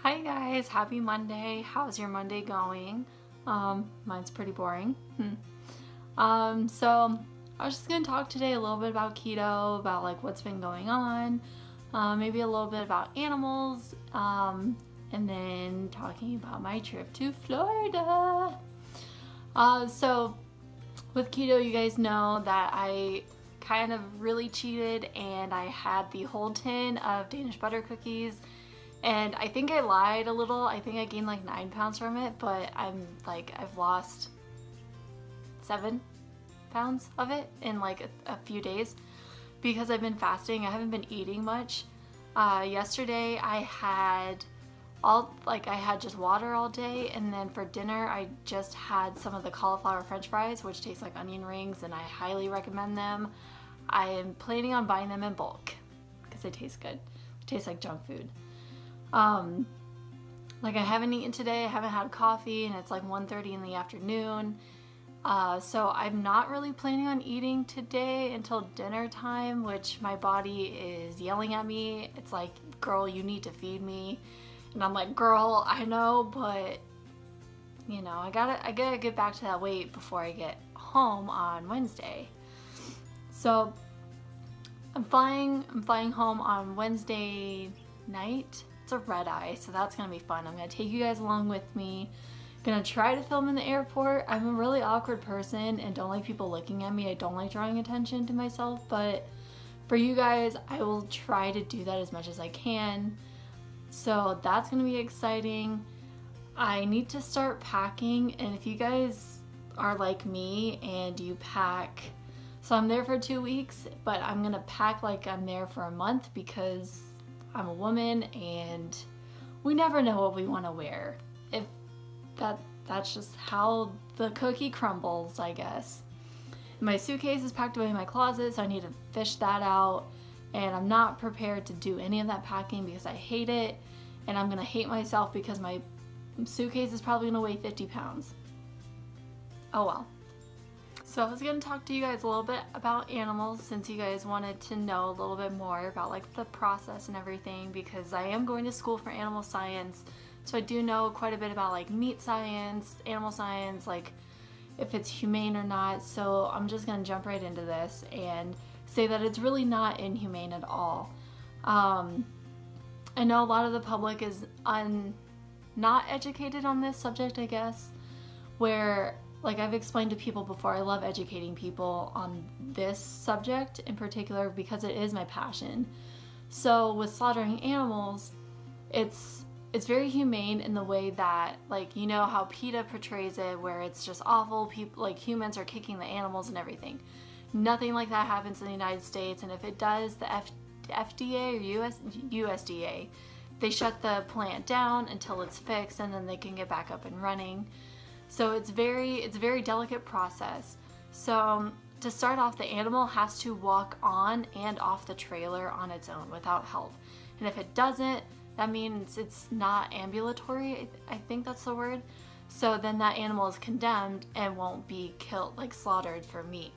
Hi guys, happy Monday. How's your Monday going? Mine's pretty boring. So I was just gonna talk today a little bit about keto, about like what's been going on, maybe a little bit about animals, and then talking about my trip to Florida. So with keto, you guys know that I kind of really cheated and I had the whole tin of Danish butter cookies. And I think I lied a little. I think I gained like 9 pounds from it, but I've lost 7 pounds of it in like a few days because I've been fasting. I haven't been eating much. Yesterday I had just water all day, and then for dinner I just had some of the cauliflower french fries, which taste like onion rings, and I highly recommend them. I am planning on buying them in bulk because they taste good. They taste like junk food. Like I haven't eaten today, I haven't had coffee, and it's like 1:30 in the afternoon. So I'm not really planning on eating today until dinner time, which my body is yelling at me. It's like, girl, you need to feed me. And I'm like, girl, I know, but you know, I gotta get back to that weight before I get home on Wednesday. So I'm flying home on Wednesday night. It's a red eye, so that's gonna be fun. I'm gonna take you guys along with me. Gonna try to film in the airport. I'm a really awkward person and don't like people looking at me. I don't like drawing attention to myself, but for you guys, I will try to do that as much as I can. So that's gonna be exciting. I need to start packing, and if you guys are like me and you pack, so I'm there for 2 weeks, but I'm gonna pack like I'm there for a month because I'm a woman and we never know what we want to wear. If that's just how the cookie crumbles, I guess. My suitcase is packed away in my closet, so I need to fish that out, and I'm not prepared to do any of that packing because I hate it, and I'm gonna hate myself because my suitcase is probably gonna weigh 50 pounds. Oh well. So I was going to talk to you guys a little bit about animals since you guys wanted to know a little bit more about like the process and everything, because I am going to school for animal science. So I do know quite a bit about like meat science, animal science, like if it's humane or not. So I'm just going to jump right into this and say that it's really not inhumane at all. I know a lot of the public is not educated on this subject, I guess, where like I've explained to people before, I love educating people on this subject in particular because it is my passion. So with slaughtering animals, it's very humane in the way that, like, you know how PETA portrays it, where it's just awful, people like humans are kicking the animals and everything. Nothing like that happens in the United States, and if it does, the FDA or USDA, they shut the plant down until it's fixed, and then they can get back up and running. So it's a very delicate process. So to start off, the animal has to walk on and off the trailer on its own without help. And if it doesn't, that means it's not ambulatory, I think that's the word. So then that animal is condemned and won't be killed, like slaughtered for meat.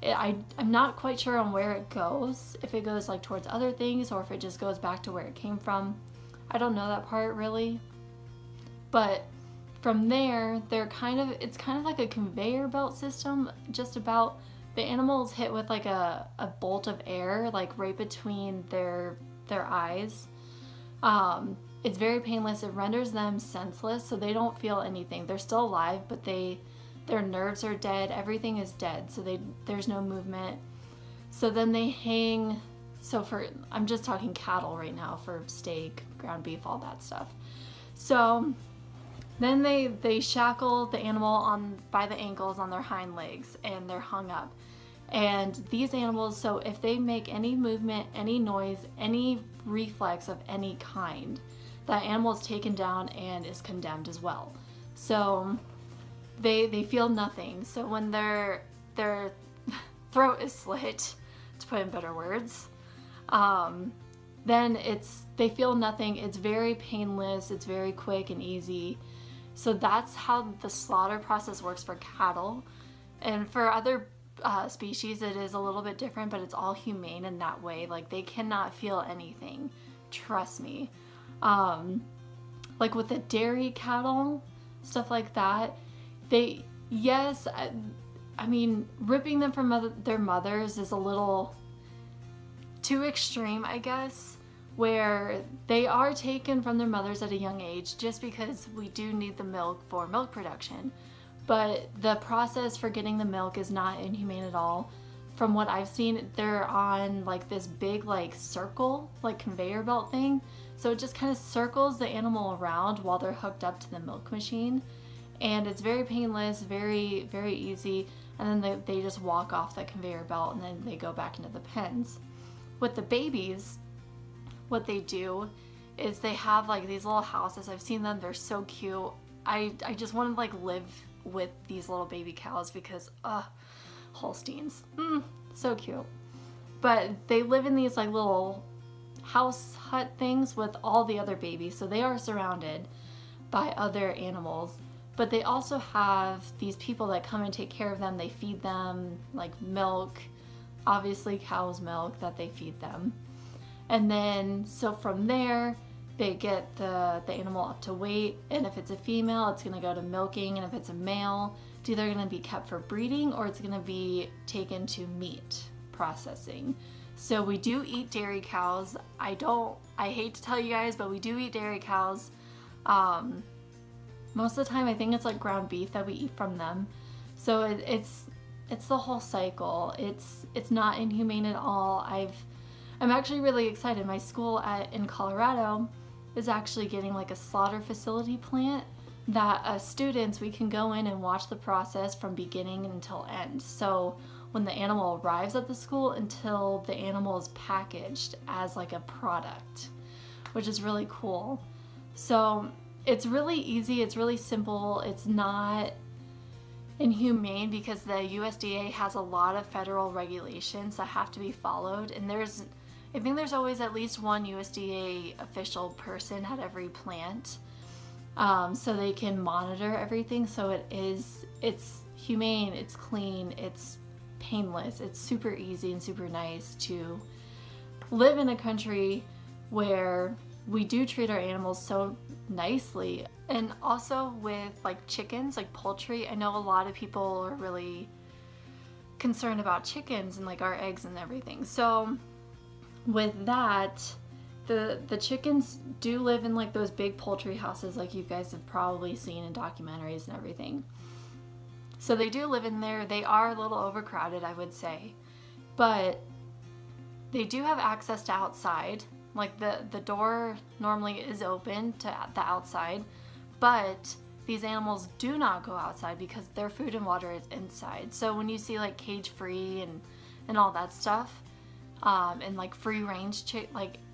I'm not quite sure on where it goes, if it goes like towards other things or if it just goes back to where it came from. I don't know that part really. But from there, it's kind of like a conveyor belt system, just about. The animals hit with like a bolt of air, like right between their eyes. It's very painless. It renders them senseless, so they don't feel anything. They're still alive, but their nerves are dead. Everything is dead, so there's no movement. So then they hang. I'm just talking cattle right now for steak, ground beef, all that stuff. So then they shackle the animal by the ankles on their hind legs, and they're hung up. And these animals, so if they make any movement, any noise, any reflex of any kind, that animal is taken down and is condemned as well. So they feel nothing. So when their throat is slit, to put in better words, then they feel nothing. It's very painless. It's very quick and easy. So that's how the slaughter process works for cattle. And for other species, it is a little bit different, but it's all humane in that way. Like, they cannot feel anything. Trust me. like with the dairy cattle, stuff like that, they, yes, I mean, ripping them from their mothers is a little too extreme, I guess, where they are taken from their mothers at a young age just because we do need the milk for milk production. But the process for getting the milk is not inhumane at all. From what I've seen, they're on like this big like circle, like conveyor belt thing. So it just kind of circles the animal around while they're hooked up to the milk machine. And it's very painless, very, very easy. And then they just walk off the conveyor belt and then they go back into the pens. With the babies, what they do is they have like these little houses. I've seen them, they're so cute. I just want to like live with these little baby cows because Holsteins, so cute. But they live in these like little house hut things with all the other babies, so they are surrounded by other animals. But they also have these people that come and take care of them. They feed them like milk, obviously cow's milk that they feed them. And then, so from there, they get the animal up to weight. And if it's a female, it's gonna go to milking. And if it's a male, it's either gonna be kept for breeding or it's gonna be taken to meat processing. So we do eat dairy cows. I hate to tell you guys, but we do eat dairy cows. Most of the time, I think it's like ground beef that we eat from them. So it's the whole cycle. It's not inhumane at all. I'm actually really excited. My school in Colorado is actually getting like a slaughter facility plant that students, we can go in and watch the process from beginning until end. So when the animal arrives at the school until the animal is packaged as like a product, which is really cool. So it's really easy, it's really simple, it's not inhumane because the USDA has a lot of federal regulations that have to be followed, and I think there's always at least one USDA official person at every plant, so they can monitor everything. So it's humane, it's clean, it's painless, it's super easy and super nice to live in a country where we do treat our animals so nicely. And also with like chickens, like poultry, I know a lot of people are really concerned about chickens and like our eggs and everything. So with that, the chickens do live in like those big poultry houses like you guys have probably seen in documentaries and everything. So they do live in there. They are a little overcrowded, I would say, but they do have access to outside. Like the door normally is open to the outside, but these animals do not go outside because their food and water is inside. So when you see like cage free and all that stuff, and like free range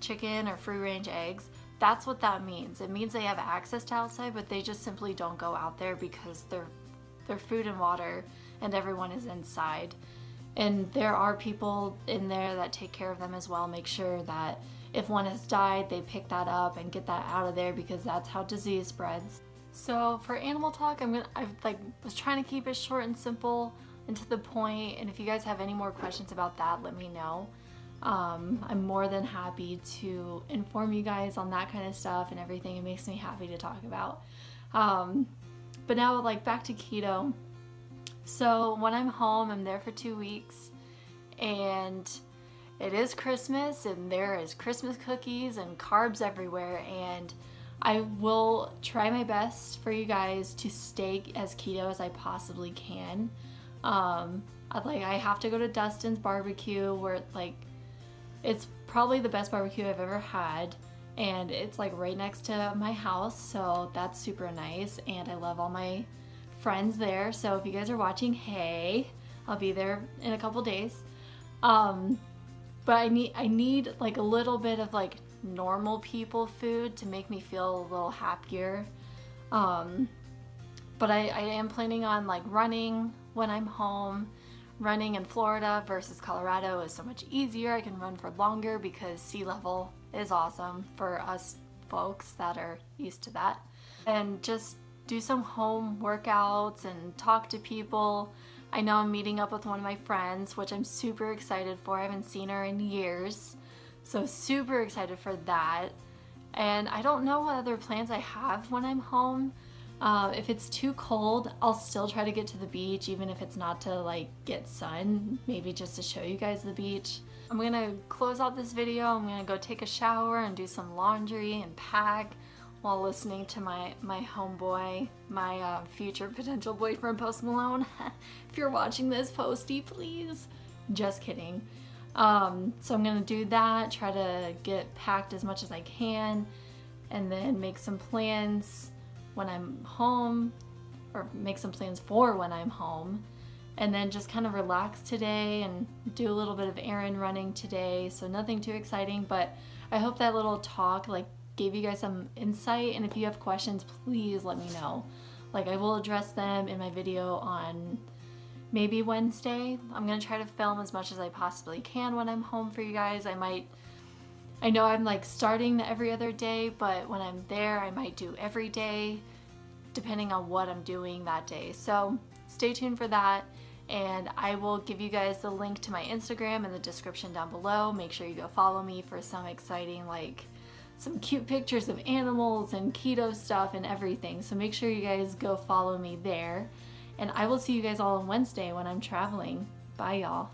chicken or free range eggs, that's what that means. It means they have access to outside, but they just simply don't go out there because their food and water and everyone is inside. And there are people in there that take care of them as well, make sure that if one has died, they pick that up and get that out of there because that's how disease spreads. So for animal talk, I was trying to keep it short and simple and to the point. And if you guys have any more questions about that, let me know. I'm more than happy to inform you guys on that kind of stuff and everything. It makes me happy to talk about. But now like back to keto. So when I'm home, I'm there for 2 weeks and it is Christmas and there is Christmas cookies and carbs everywhere, and I will try my best for you guys to stay as keto as I possibly can. I have to go to Dustin's barbecue where it's probably the best barbecue I've ever had, and it's like right next to my house, so that's super nice, and I love all my friends there. So if you guys are watching, hey, I'll be there in a couple days. But I need like a little bit of like normal people food to make me feel a little happier. But I am planning on like running when I'm home. Running in Florida versus Colorado is so much easier. I can run for longer because sea level is awesome for us folks that are used to that. And just do some home workouts and talk to people. I know I'm meeting up with one of my friends, which I'm super excited for. I haven't seen her in years, so super excited for that. And I don't know what other plans I have when I'm home. If it's too cold, I'll still try to get to the beach, even if it's not to like get sun, maybe just to show you guys the beach. I'm gonna close out this video. I'm gonna go take a shower and do some laundry and pack while listening to my homeboy, my future potential boyfriend, Post Malone. If you're watching this, Posty, please. Just kidding. So I'm gonna do that, try to get packed as much as I can, and then make some plans when I'm home, or make some plans for when I'm home, and then just kind of relax today and do a little bit of errand running today. So nothing too exciting, but I hope that little talk like gave you guys some insight, and if you have questions, please let me know. Like, I will address them in my video on maybe Wednesday. I'm gonna try to film as much as I possibly can when I'm home for you guys. I know I'm like starting the every other day, but when I'm there, I might do every day, depending on what I'm doing that day. So stay tuned for that, and I will give you guys the link to my Instagram in the description down below. Make sure you go follow me for some exciting, like some cute pictures of animals and keto stuff and everything. So make sure you guys go follow me there, and I will see you guys all on Wednesday when I'm traveling. Bye, y'all.